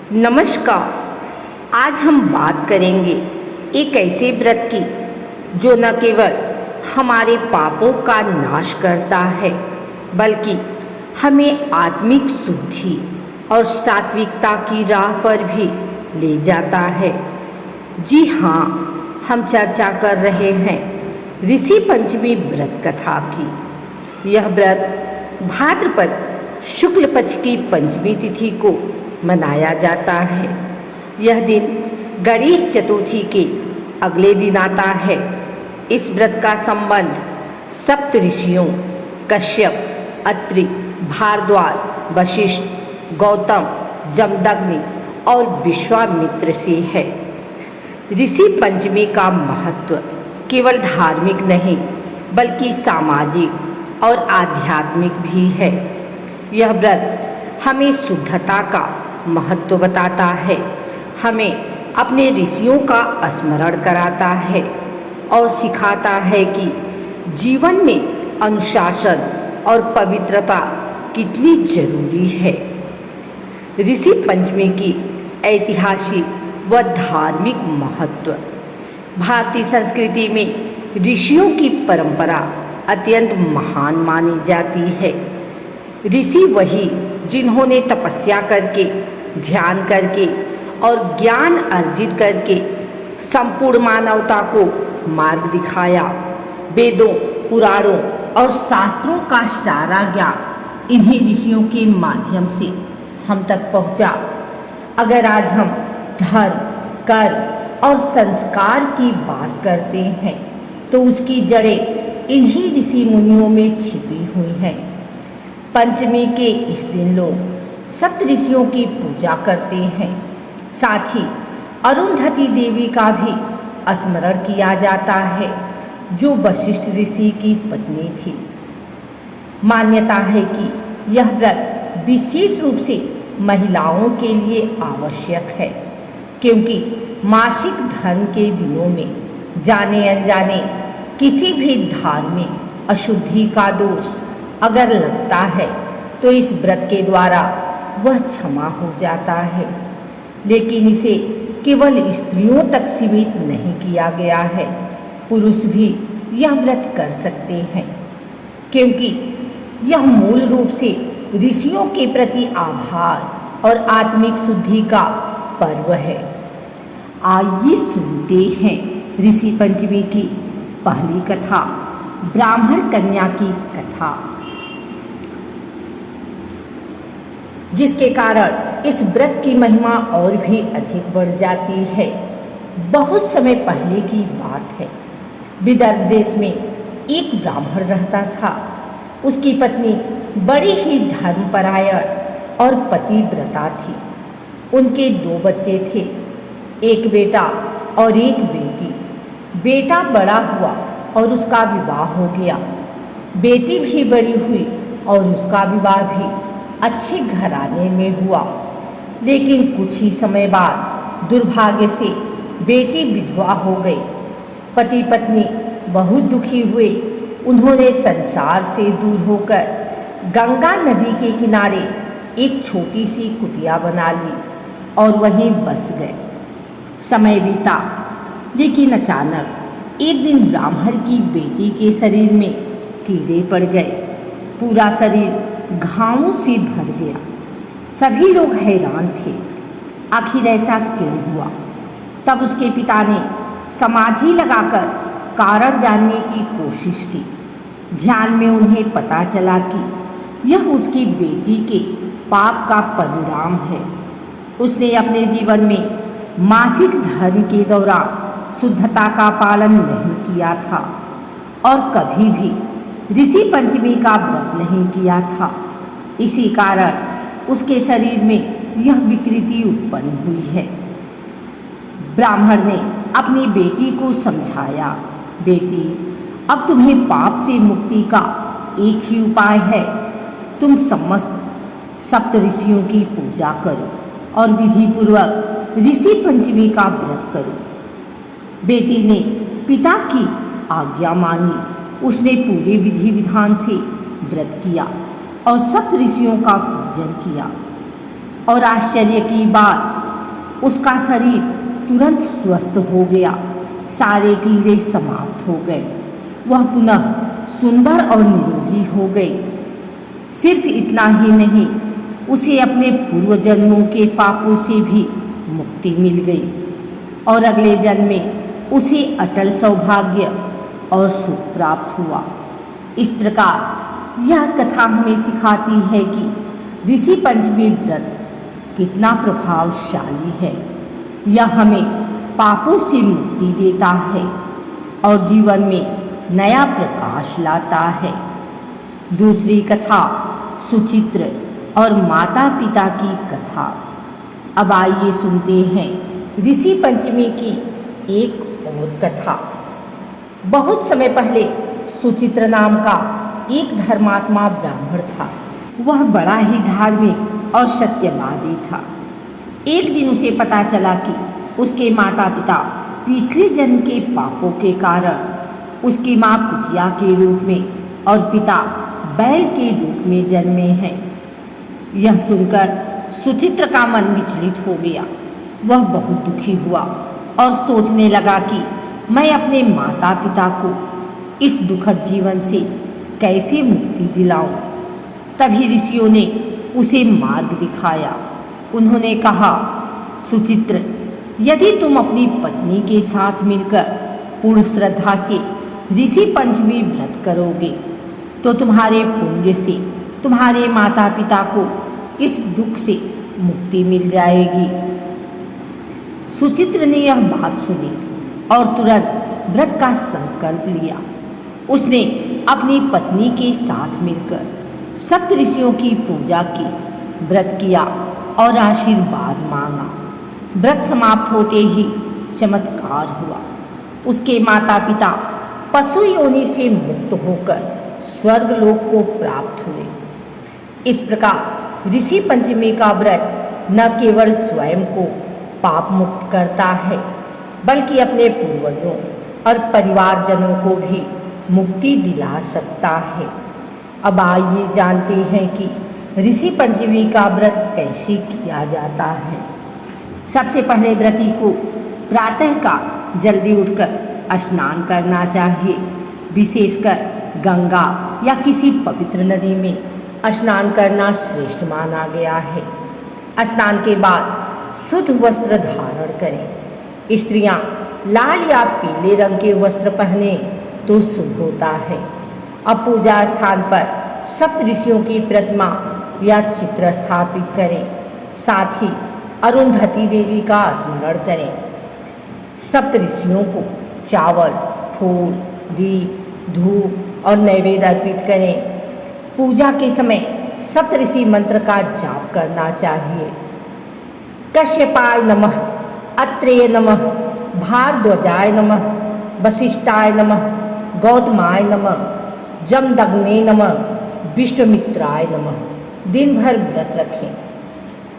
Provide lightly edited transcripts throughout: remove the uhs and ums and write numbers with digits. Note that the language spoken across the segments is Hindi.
नमस्कार। आज हम बात करेंगे एक ऐसे व्रत की जो न केवल हमारे पापों का नाश करता है बल्कि हमें आत्मिक शुद्धि और सात्विकता की राह पर भी ले जाता है। जी हाँ, हम चर्चा कर रहे हैं ऋषि पंचमी व्रत कथा की। यह व्रत भाद्रपद शुक्ल पक्ष की पंचमी तिथि को मनाया जाता है। यह दिन गणेश चतुर्थी के अगले दिन आता है। इस व्रत का संबंध सप्त ऋषियों कश्यप, अत्रि, भारद्वाज, वशिष्ठ, गौतम, जमदग्नि और विश्वामित्र से है। ऋषि पंचमी का महत्व केवल धार्मिक नहीं बल्कि सामाजिक और आध्यात्मिक भी है। यह व्रत हमें शुद्धता का महत्व बताता है, हमें अपने ऋषियों का स्मरण कराता है और सिखाता है कि जीवन में अनुशासन और पवित्रता कितनी जरूरी है। ऋषि पंचमी की ऐतिहासिक व धार्मिक महत्व। भारतीय संस्कृति में ऋषियों की परंपरा अत्यंत महान मानी जाती है। ऋषि वही जिन्होंने तपस्या करके, ध्यान करके और ज्ञान अर्जित करके संपूर्ण मानवता को मार्ग दिखाया। वेदों, पुराणों और शास्त्रों का सारा ज्ञान इन्हीं ऋषियों के माध्यम से हम तक पहुंचा। अगर आज हम धर्म, कर्म और संस्कार की बात करते हैं तो उसकी जड़ें इन्हीं ऋषि मुनियों में छिपी हुई हैं। पंचमी के इस दिन लोग सप्त ऋषियों की पूजा करते हैं। साथ ही अरुंधति देवी का भी स्मरण किया जाता है जो वशिष्ठ ऋषि की पत्नी थी। मान्यता है कि यह व्रत विशेष रूप से महिलाओं के लिए आवश्यक है, क्योंकि मासिक धर्म के दिनों में जाने अनजाने किसी भी धार्मिक अशुद्धि का दोष अगर लगता है तो इस व्रत के द्वारा वह क्षमा हो जाता है। लेकिन इसे केवल स्त्रियों तक सीमित नहीं किया गया है, पुरुष भी यह व्रत कर सकते हैं, क्योंकि यह मूल रूप से ऋषियों के प्रति आभार और आत्मिक शुद्धि का पर्व है। आइए सुनते हैं ऋषि पंचमी की पहली कथा, ब्राह्मण कन्या की कथा, जिसके कारण इस व्रत की महिमा और भी अधिक बढ़ जाती है। बहुत समय पहले की बात है। विदर्भ देश में एक ब्राह्मण रहता था। उसकी पत्नी बड़ी ही धर्मपरायण और पतिव्रता थी। उनके 2 बच्चे थे, एक बेटा और एक बेटी। बेटा बड़ा हुआ और उसका विवाह हो गया। बेटी भी बड़ी हुई और उसका विवाह भी अच्छे घराने में हुआ। लेकिन कुछ ही समय बाद दुर्भाग्य से बेटी विधवा हो गई। पति पत्नी बहुत दुखी हुए। उन्होंने संसार से दूर होकर गंगा नदी के किनारे एक छोटी सी कुटिया बना ली और वहीं बस गए। समय बीता, लेकिन अचानक एक दिन ब्राह्मण की बेटी के शरीर में कीड़े पड़ गए। पूरा शरीर घावों से भर गया। सभी लोग हैरान थे, आखिर ऐसा क्यों हुआ। तब उसके पिता ने समाधि लगाकर कारण जानने की कोशिश की। ध्यान में उन्हें पता चला कि यह उसकी बेटी के पाप का परिणाम है। उसने अपने जीवन में मासिक धर्म के दौरान शुद्धता का पालन नहीं किया था और कभी भी ऋषि पंचमी का व्रत नहीं किया था। इसी कारण उसके शरीर में यह विकृति उत्पन्न हुई है। ब्राह्मण ने अपनी बेटी को समझाया, बेटी, अब तुम्हें पाप से मुक्ति का एक ही उपाय है। तुम समस्त सप्त ऋषियों की पूजा करो और विधि पूर्वक ऋषि पंचमी का व्रत करो। बेटी ने पिता की आज्ञा मानी। उसने पूरे विधि विधान से व्रत किया और सप्त ऋषियों का पूजन किया। और आश्चर्य की बात उसका शरीर तुरंत स्वस्थ हो गया, सारे कीड़े समाप्त हो गए, वह पुनः सुंदर और निरोगी हो गई। सिर्फ इतना ही नहीं, उसे अपने पूर्व जन्मों के पापों से भी मुक्ति मिल गई और अगले जन्म में उसे अटल सौभाग्य और सुख प्राप्त हुआ। इस प्रकार यह कथा हमें सिखाती है कि ऋषि पंचमी व्रत कितना प्रभावशाली है। यह हमें पापों से मुक्ति देता है और जीवन में नया प्रकाश लाता है। दूसरी कथा सुचित्र और माता पिता की कथा। अब आइए सुनते हैं ऋषि पंचमी की एक और कथा। बहुत समय पहले सुचित्र नाम का एक धर्मात्मा ब्राह्मण था। वह बड़ा ही धार्मिक और सत्यवादी था। एक दिन उसे पता चला कि उसके माता पिता पिछले जन्म के पापों के कारण उसकी माँ कुतिया के रूप में और पिता बैल के रूप में जन्मे हैं। यह सुनकर सुचित्र का मन विचलित हो गया। वह बहुत दुखी हुआ और सोचने लगा कि मैं अपने माता पिता को इस दुखद जीवन से कैसे मुक्ति दिलाऊं। तभी ऋषियों ने उसे मार्ग दिखाया। उन्होंने कहा, सुचित्र, यदि तुम अपनी पत्नी के साथ मिलकर पूर्ण श्रद्धा से ऋषि पंचमी व्रत करोगे तो तुम्हारे पुण्य से तुम्हारे माता पिता को इस दुख से मुक्ति मिल जाएगी। सुचित्र ने यह बात सुनी और तुरंत व्रत का संकल्प लिया। उसने अपनी पत्नी के साथ मिलकर सप्त ऋषियों की पूजा की, व्रत किया और आशीर्वाद मांगा। व्रत समाप्त होते ही चमत्कार हुआ। उसके माता पिता पशु योनि से मुक्त होकर स्वर्ग लोक को प्राप्त हुए। इस प्रकार ऋषि पंचमी का व्रत न केवल स्वयं को पाप मुक्त करता है बल्कि अपने पूर्वजों और परिवारजनों को भी मुक्ति दिला सकता है। अब आइए जानते हैं कि ऋषि पंचमी का व्रत कैसे किया जाता है। सबसे पहले व्रती को प्रातः का जल्दी उठकर स्नान करना चाहिए। विशेषकर गंगा या किसी पवित्र नदी में स्नान करना श्रेष्ठ माना गया है। स्नान के बाद शुद्ध वस्त्र धारण करें। स्त्रियां लाल या पीले रंग के वस्त्र पहने तो शुभ होता है। अब पूजा स्थान पर सप्त ऋषियों की प्रतिमा या चित्र स्थापित करें। साथ ही अरुंधति देवी का स्मरण करें। सप्त ऋषियों को चावल, फूल, दीप, धूप और नैवेद्य अर्पित करें। पूजा के समय सप्त ऋषि मंत्र का जाप करना चाहिए। कश्यपाय नमः, अत्रेय नमः, भारद्वाजाय नमः, वशिष्ठाय नमः, गौतमाय नमः, जमदग्ने नमः, विश्वामित्राय नमः। दिन भर व्रत रखें।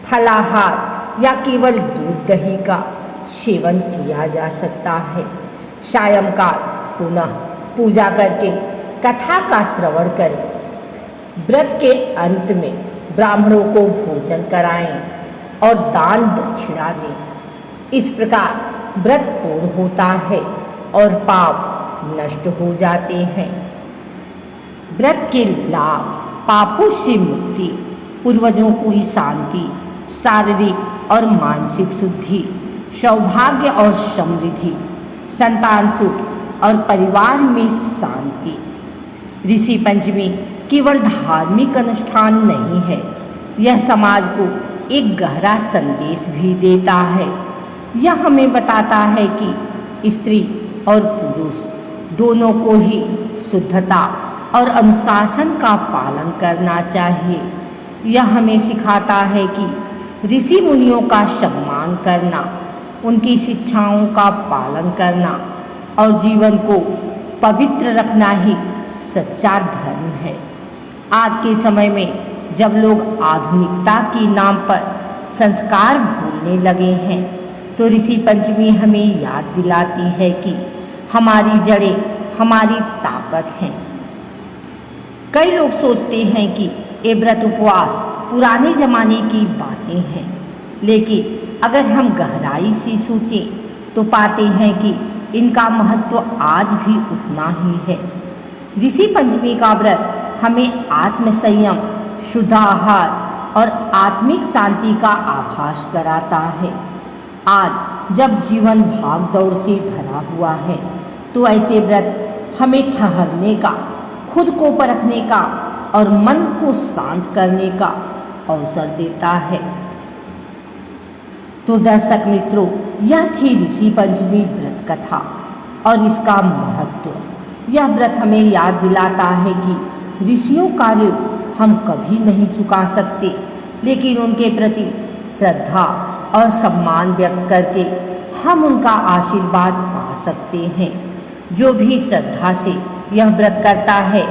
फलाहार या केवल दूध दही का सेवन किया जा सकता है। सायंकाल पुनः पूजा करके कथा का श्रवण करें। व्रत के अंत में ब्राह्मणों को भोजन कराएं और दान दक्षिणा दें। इस प्रकार व्रत पूर्ण होता है और पाप नष्ट हो जाते हैं। व्रत के लाभ: पापों से मुक्ति, पूर्वजों को ही शांति, शारीरिक और मानसिक शुद्धि, सौभाग्य और समृद्धि, संतान सुख और परिवार में शांति। ऋषि पंचमी केवल धार्मिक अनुष्ठान नहीं है, यह समाज को एक गहरा संदेश भी देता है। यह हमें बताता है कि स्त्री और पुरुष दोनों को ही शुद्धता और अनुशासन का पालन करना चाहिए। यह हमें सिखाता है कि ऋषि मुनियों का सम्मान करना, उनकी शिक्षाओं का पालन करना और जीवन को पवित्र रखना ही सच्चा धर्म है। आज के समय में जब लोग आधुनिकता के नाम पर संस्कार भूलने लगे हैं, तो ऋषि पंचमी हमें याद दिलाती है कि हमारी जड़ें हमारी ताकत हैं। कई लोग सोचते हैं कि ये व्रत उपवास पुराने जमाने की बातें हैं, लेकिन अगर हम गहराई से सोचें तो पाते हैं कि इनका महत्व आज भी उतना ही है। ऋषि पंचमी का व्रत हमें आत्म संयम, शुद्ध आहार और आत्मिक शांति का आभास कराता है। आज जब जीवन भाग दौड़ से भरा हुआ है तो ऐसे व्रत हमें ठहरने का, खुद को परखने का और मन को शांत करने का अवसर देता है। तो दर्शक मित्रों, यह थी ऋषि पंचमी व्रत कथा और इसका महत्व। यह व्रत हमें याद दिलाता है कि ऋषियों का ऋण हम कभी नहीं चुका सकते, लेकिन उनके प्रति श्रद्धा और सम्मान व्यक्त करके हम उनका आशीर्वाद पा सकते हैं। जो भी श्रद्धा से यह व्रत करता है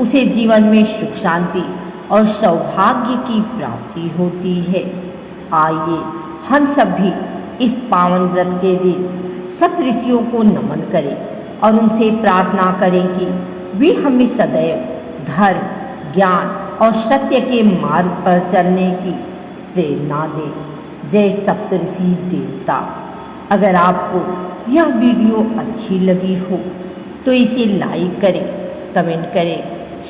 उसे जीवन में सुख शांति और सौभाग्य की प्राप्ति होती है। आइए हम सब भी इस पावन व्रत के दिन सप्तऋषियों को नमन करें और उनसे प्रार्थना करें कि वे हमें सदैव धर्म, ज्ञान और सत्य के मार्ग पर चलने की प्रेरणा दें। जय सप्तऋषि देवता। अगर आपको यह वीडियो अच्छी लगी हो तो इसे लाइक करें, कमेंट करें,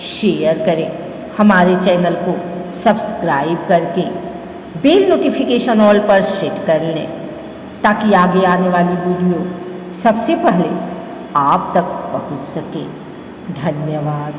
शेयर करें। हमारे चैनल को सब्सक्राइब करके बेल नोटिफिकेशन ऑल पर सेट कर लें ताकि आगे आने वाली वीडियो सबसे पहले आप तक पहुंच सके। धन्यवाद।